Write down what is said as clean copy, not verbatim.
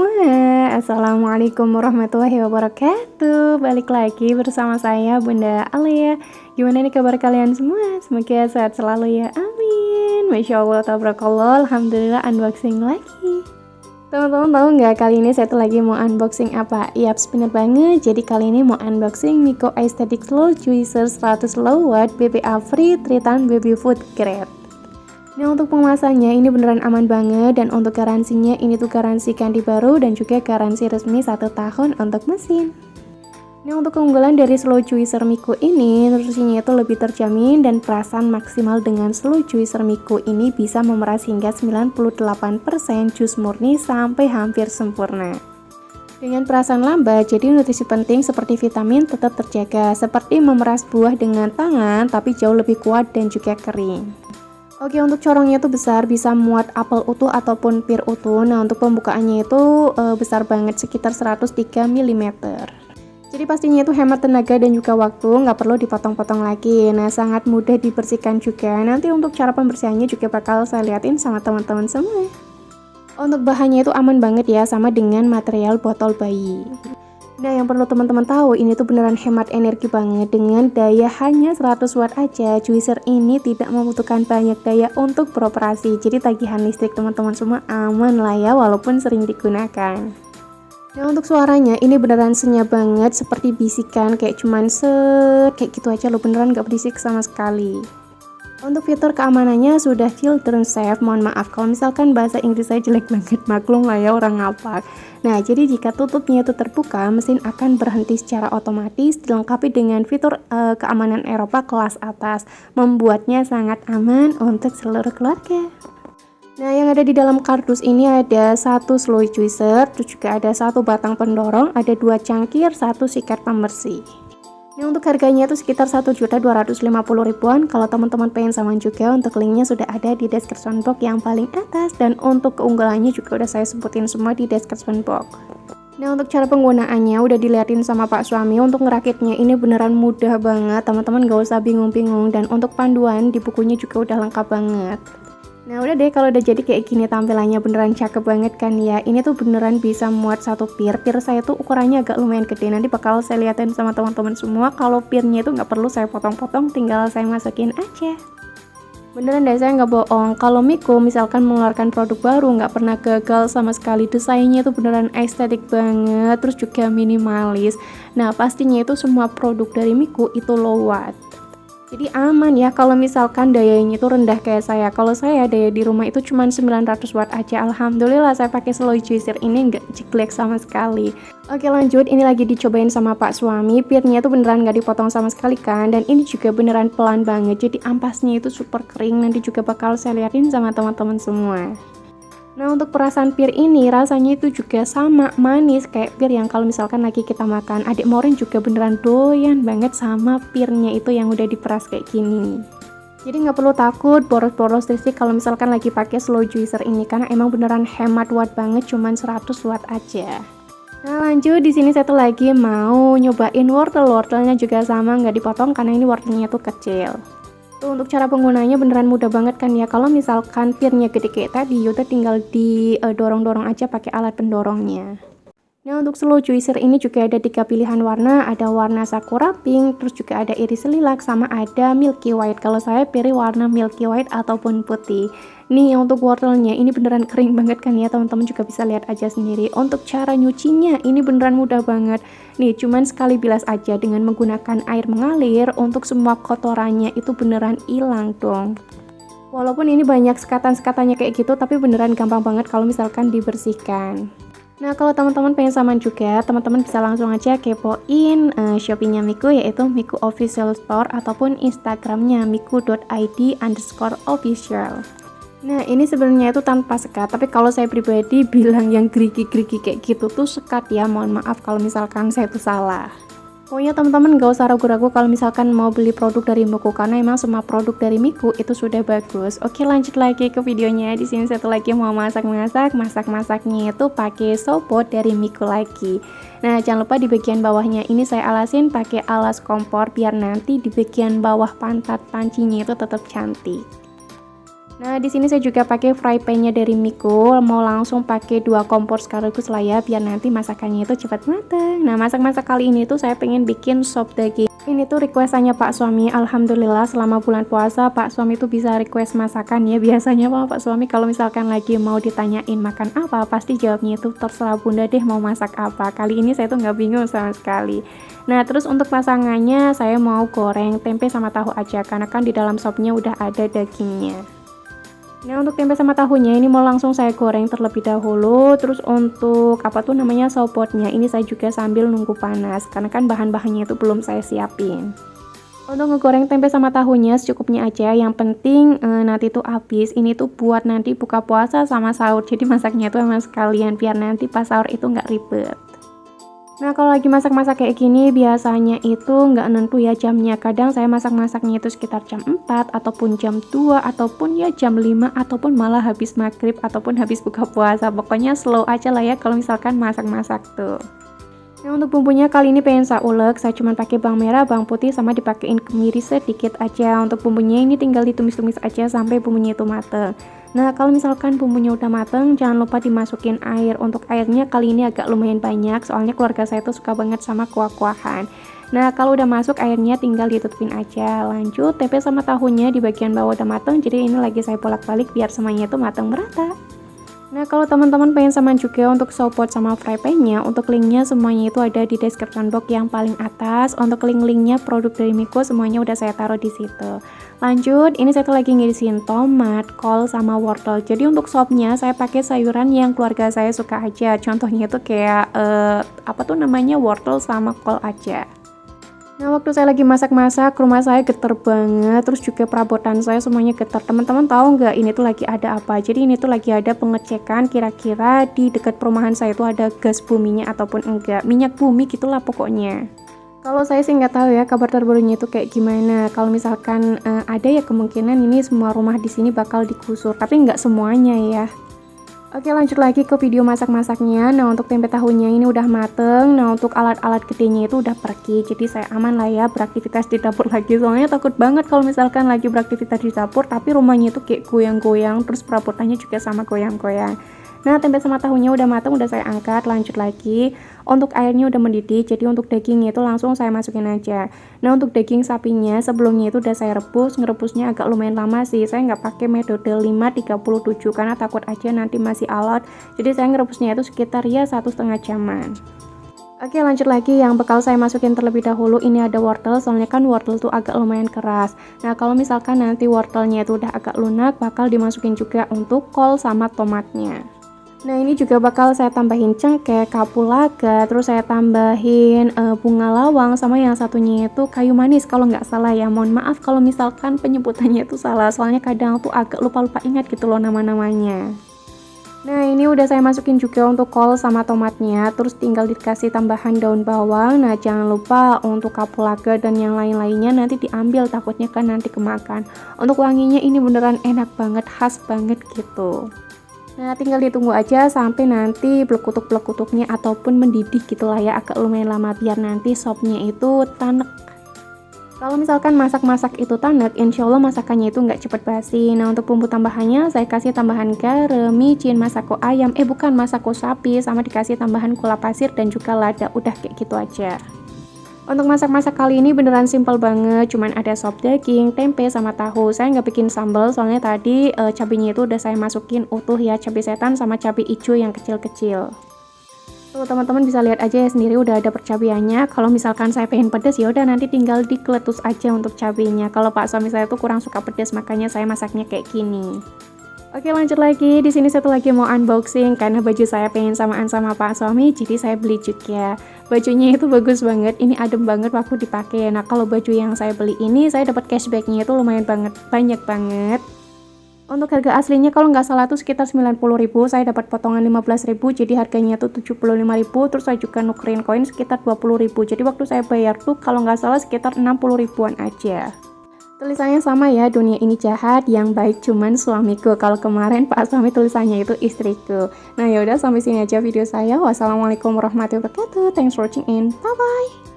semua, Assalamualaikum warahmatullahi wabarakatuh. Balik lagi bersama saya Bunda Alia. Gimana nih kabar kalian semua? Semoga sehat selalu ya, amin. Masya Allah, tabarakallah, alhamdulillah, unboxing lagi. Teman-teman tahu nggak, kali ini saya tuh lagi mau unboxing apa? Yaps, bener banget. Jadi kali ini mau unboxing Miko Aesthetic Slow Juicer 100 Low Watt BPA Free 3 Baby Food Grade. Nah, untuk pengemasannya ini beneran aman banget, dan untuk garansinya ini tuh garansi ganti baru dan juga garansi resmi 1 tahun untuk mesin. Nah, untuk keunggulan dari Slow Juicer Miko ini, nutrisinya itu lebih terjamin dan perasan maksimal. Dengan Slow Juicer Miko ini bisa memeras hingga 98% jus murni sampai hampir sempurna. Dengan perasan lambat, jadi nutrisi penting seperti vitamin tetap terjaga, seperti memeras buah dengan tangan tapi jauh lebih kuat dan juga kering. Oke, untuk corongnya itu besar, bisa muat apel utuh ataupun pir utuh. Nah, untuk pembukaannya itu besar banget, sekitar 103 mm. Jadi pastinya itu hemat tenaga dan juga waktu, nggak perlu dipotong-potong lagi. Nah, sangat mudah dibersihkan juga. Nanti untuk cara pembersihannya juga bakal saya liatin sama teman-teman semua. Untuk bahannya itu aman banget ya, sama dengan material botol bayi. Nah, yang perlu teman-teman tahu, ini tuh beneran hemat energi banget. Dengan daya hanya 100 watt aja, juicer ini tidak membutuhkan banyak daya untuk beroperasi. Jadi tagihan listrik teman-teman semua aman lah ya, walaupun sering digunakan. Nah, untuk suaranya ini beneran senyap banget, seperti bisikan, kayak cuman kayak gitu aja loh, beneran gak berisik sama sekali. Untuk fitur keamanannya sudah children safe. Mohon maaf kalau misalkan bahasa Inggris saya jelek banget, maklum lah ya orang ngapak. Nah, jadi jika tutupnya itu terbuka, mesin akan berhenti secara otomatis, dilengkapi dengan fitur keamanan Eropa kelas atas, membuatnya sangat aman untuk seluruh keluarga. Nah, yang ada di dalam kardus ini ada satu slow juicer, terus juga ada satu batang pendorong, ada 2 cangkir, 1 sikat pembersih. Ini untuk harganya itu sekitar 1.250.000-an. Kalau teman-teman pengen sama juga, untuk linknya sudah ada di description box yang paling atas, dan untuk keunggulannya juga udah saya sebutin semua di description box. Nah, untuk cara penggunaannya udah diliatin sama Pak Suami. Untuk ngerakitnya ini beneran mudah banget, teman-teman gak usah bingung-bingung, dan untuk panduan di bukunya juga udah lengkap banget. Nah, udah deh, kalau udah jadi kayak gini tampilannya beneran cakep banget kan ya. Ini tuh beneran bisa muat satu pir. Pir saya tuh ukurannya agak lumayan gede. Nanti bakal saya liatin sama teman-teman semua. Kalau pirnya itu nggak perlu saya potong-potong, tinggal saya masukin aja. Beneran deh, saya nggak bohong. Kalau Miko misalkan mengeluarkan produk baru, nggak pernah gagal sama sekali. Desainnya tuh beneran estetik banget, terus juga minimalis. Nah, pastinya itu semua produk dari Miko itu low watt. Jadi aman ya kalau misalkan dayanya itu rendah kayak saya. Kalau saya daya di rumah itu cuma 900 watt aja. Alhamdulillah saya pakai slow juicer ini nggak jelek sama sekali. Oke, lanjut, ini lagi dicobain sama Pak Suami. Pirnya tuh beneran nggak dipotong sama sekali kan. Dan ini juga beneran pelan banget. Jadi ampasnya itu super kering. Nanti juga bakal saya liatin sama teman-teman semua. Nah, untuk perasan pir ini rasanya itu juga sama manis kayak pir yang kalau misalkan lagi kita makan. Adik Morin juga beneran doyan banget sama pirnya itu yang udah diperas kayak gini. Jadi nggak perlu takut boros-boros listrik kalau misalkan lagi pakai slow juicer ini, karena emang beneran hemat watt banget, cuman 100 watt aja. Nah, lanjut, di sini saya tuh lagi mau nyobain wortel. Wortelnya juga sama, nggak dipotong karena ini wortelnya tuh kecil. Tuh, untuk cara penggunanya beneran mudah banget kan ya. Kalau misalkan pirnya gede kayak tadi, udah tinggal didorong-dorong aja pakai alat pendorongnya. Nah, untuk slow juicer ini juga ada 3 pilihan warna. Ada warna sakura pink, terus juga ada iris lilac, sama ada milky white. Kalau saya pilih warna milky white ataupun putih. Nih, untuk wortelnya ini beneran kering banget kan ya, teman-teman juga bisa lihat aja sendiri. Untuk cara nyucinya ini beneran mudah banget. Nih, cuman sekali bilas aja dengan menggunakan air mengalir. Untuk semua kotorannya itu beneran hilang dong. Walaupun ini banyak sekatan-sekatannya kayak gitu, tapi beneran gampang banget kalau misalkan dibersihkan. Nah, kalau teman-teman pengen saman juga, teman-teman bisa langsung aja kepoin Shopee-nya Miko, yaitu Miko Official Store, ataupun Instagramnya miko.id_official. Nah, ini sebenarnya itu tanpa sekat, tapi kalau saya pribadi bilang yang gerigi-gerigi kayak gitu tuh sekat ya. Mohon maaf kalau misalkan saya tuh salah. Pokoknya teman-teman gak usah ragu-ragu kalau misalkan mau beli produk dari Miko, karena emang semua produk dari Miko itu sudah bagus. Oke, lanjut lagi ke videonya. Di sini satu lagi mau masak-masaknya itu pakai sopot dari Miko lagi. Nah, jangan lupa di bagian bawahnya ini saya alasin pakai alas kompor biar nanti di bagian bawah pantat pancinya itu tetap cantik. Nah, di sini saya juga pakai fry pan-nya dari Miko, mau langsung pakai 2 kompor sekaligus lah ya, biar nanti masakannya itu cepat matang. Nah, masak-masak kali ini tuh saya pengen bikin sop daging. Ini tuh requestannya Pak suami. Alhamdulillah selama bulan puasa Pak suami tuh bisa request masakan ya. Biasanya Pak suami kalau misalkan lagi mau ditanyain makan apa, pasti jawabnya itu terserah bunda deh mau masak apa. Kali ini saya tuh nggak bingung sama sekali. Nah, terus untuk pasangannya saya mau goreng tempe sama tahu aja, karena kan di dalam sopnya udah ada dagingnya. Nah, untuk tempe sama tahunya ini mau langsung saya goreng terlebih dahulu. Terus untuk apa tuh namanya sopotnya ini saya juga sambil nunggu panas, karena kan bahan-bahannya itu belum saya siapin. Untuk ngegoreng tempe sama tahunya secukupnya aja, yang penting nanti tuh habis. Ini tuh buat nanti buka puasa sama sahur, jadi masaknya tuh emang sekalian biar nanti pas sahur itu nggak ribet. Nah, kalau lagi masak-masak kayak gini biasanya itu nggak nentu ya jamnya. Kadang saya masak-masaknya itu sekitar jam 4 ataupun jam 2 ataupun ya jam 5 ataupun malah habis maghrib ataupun habis buka puasa. Pokoknya slow aja lah ya kalau misalkan masak-masak tuh. Nah, untuk bumbunya kali ini pengen saya ulek, saya cuma pakai bawang merah, bawang putih sama dipakein kemiri sedikit aja. Untuk bumbunya ini tinggal ditumis-tumis aja sampai bumbunya itu mateng. Nah, kalau misalkan bumbunya udah mateng, jangan lupa dimasukin air. Untuk airnya kali ini agak lumayan banyak, soalnya keluarga saya tuh suka banget sama kuah-kuahan. Nah, kalau udah masuk airnya tinggal ditutupin aja. Lanjut, tempe sama tahunya di bagian bawah udah mateng, jadi ini lagi saya bolak-balik biar semuanya itu mateng merata. Nah, kalau teman-teman pengen samain juga untuk sopot sama fry pan-nya, untuk linknya semuanya itu ada di description box yang paling atas. Untuk link-linknya produk dari Miko semuanya udah saya taruh di situ. Lanjut, ini saya tuh lagi ngisiin tomat, kol, sama wortel. Jadi untuk sopnya saya pakai sayuran yang keluarga saya suka aja. Contohnya itu kayak apa tuh namanya wortel sama kol aja. Nah, waktu saya lagi masak-masak, rumah saya getar banget, terus juga perabotan saya semuanya getar. Teman-teman tahu nggak ini tuh lagi ada apa? Jadi ini tuh lagi ada pengecekan kira-kira di dekat perumahan saya itu ada gas buminya ataupun enggak. Minyak bumi gitulah pokoknya. Kalau saya sih nggak tahu ya kabar terbarunya itu kayak gimana. Kalau misalkan ada ya kemungkinan ini semua rumah di sini bakal digusur, tapi nggak semuanya ya. Oke, lanjut lagi ke video masak-masaknya. Nah, untuk tempe tahunya ini udah mateng. Nah, untuk alat-alat gedenya itu udah pergi, jadi saya aman lah ya beraktivitas di dapur lagi. Soalnya takut banget kalau misalkan lagi beraktivitas di dapur tapi rumahnya itu kayak goyang-goyang, terus perabotannya juga sama goyang-goyang. Nah, tempe sama tahunya udah mateng, udah saya angkat. Lanjut lagi, untuk airnya udah mendidih, jadi untuk dagingnya itu langsung saya masukin aja. Nah, untuk daging sapinya sebelumnya itu udah saya rebus. Ngerebusnya agak lumayan lama sih, saya nggak pakai metode 5-37 karena takut aja nanti masih alot. Jadi saya ngerebusnya itu sekitar ya 1,5 jaman. Oke, lanjut lagi, yang bakal saya masukin terlebih dahulu ini ada wortel, soalnya kan wortel tuh agak lumayan keras. Nah, kalau misalkan nanti wortelnya itu udah agak lunak, bakal dimasukin juga untuk kol sama tomatnya. Nah, ini juga bakal saya tambahin cengkeh, kapulaga, terus saya tambahin bunga lawang, sama yang satunya itu kayu manis kalau nggak salah ya. Mohon maaf kalau misalkan penyebutannya itu salah, soalnya kadang tuh agak lupa-lupa ingat gitu loh nama-namanya. Nah, ini udah saya masukin juga untuk kol sama tomatnya, terus tinggal dikasih tambahan daun bawang. Nah, jangan lupa untuk kapulaga dan yang lain-lainnya nanti diambil, takutnya kan nanti kemakan. Untuk wanginya ini beneran enak banget, khas banget gitu. Nah, tinggal ditunggu aja sampai nanti blekutuk-blekutuknya ataupun mendidih gitulah ya, agak lumayan lama biar nanti sopnya itu tanek. Kalau misalkan masak-masak itu tanek, insya Allah masakannya itu nggak cepet basi. Nah, untuk bumbu tambahannya saya kasih tambahan garam, micin, masako ayam, bukan masako sapi, sama dikasih tambahan gula pasir dan juga lada. Udah kayak gitu aja. Untuk masak-masak kali ini beneran simple banget, cuman ada sop daging, tempe, sama tahu. Saya nggak bikin sambal soalnya tadi cabenya itu udah saya masukin utuh ya, cabai setan sama cabai hijau yang kecil-kecil. Tuh teman-teman bisa lihat aja ya sendiri udah ada percabeannya. Kalau misalkan saya pengen pedas ya udah nanti tinggal dikeletus aja untuk cabenya. Kalau pak suami saya tuh kurang suka pedas, makanya saya masaknya kayak gini. Oke, lanjut lagi. Di sini satu lagi mau unboxing karena baju saya pengen samaan sama pak suami, jadi saya beli juga. Bajunya itu bagus banget, ini adem banget waktu dipakai. Nah, kalau baju yang saya beli ini saya dapat cashbacknya itu lumayan banget, banyak banget. Untuk harga aslinya kalau nggak salah tuh sekitar 90.000, saya dapat potongan 15.000, jadi harganya tuh 75.000. Terus saya juga nukerin koin sekitar 20.000. Jadi waktu saya bayar tuh kalau nggak salah sekitar 60 ribuan aja. Tulisannya sama ya, dunia ini jahat, yang baik cuman suamiku. Kalau kemarin pak suami tulisannya itu istriku. Nah, yaudah sampai sini aja video saya. Wassalamualaikum warahmatullahi wabarakatuh. Thanks for watching in. Bye bye.